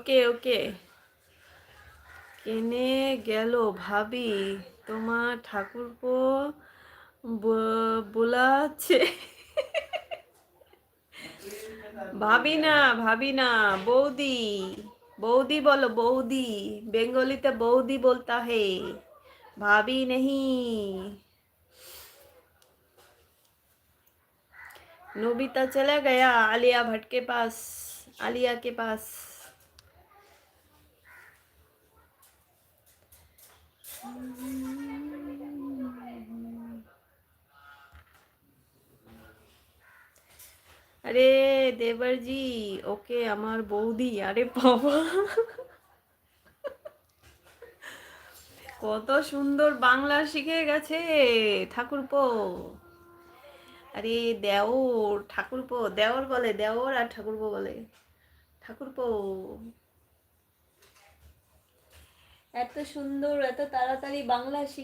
ওকে ওকে। কেনে গেল ভাবি, তোমার ঠাকুরপো বোলাচ্ছে। ভাবি না, ভাবি না, বৌদি। বৌদি বলো, বৌদি। বেঙ্গলিতে বৌদি বলতা হে, भाभी नहीं। नोबिता चला गया आलिया भट्ट के पास, आलिया के पास। আরে দেবরজি, ওকে আমার বৌদি। আরে বাবা, কত সুন্দর বাংলা শিখে গেছে ঠাকুরপো। আরে দেওর, ঠাকুরপো দেওর বলে, দেওর আর ঠাকুরপো বলে ঠাকুরপো। এত সুন্দর, এত তাড়াতাড়ি বাংলা শিখে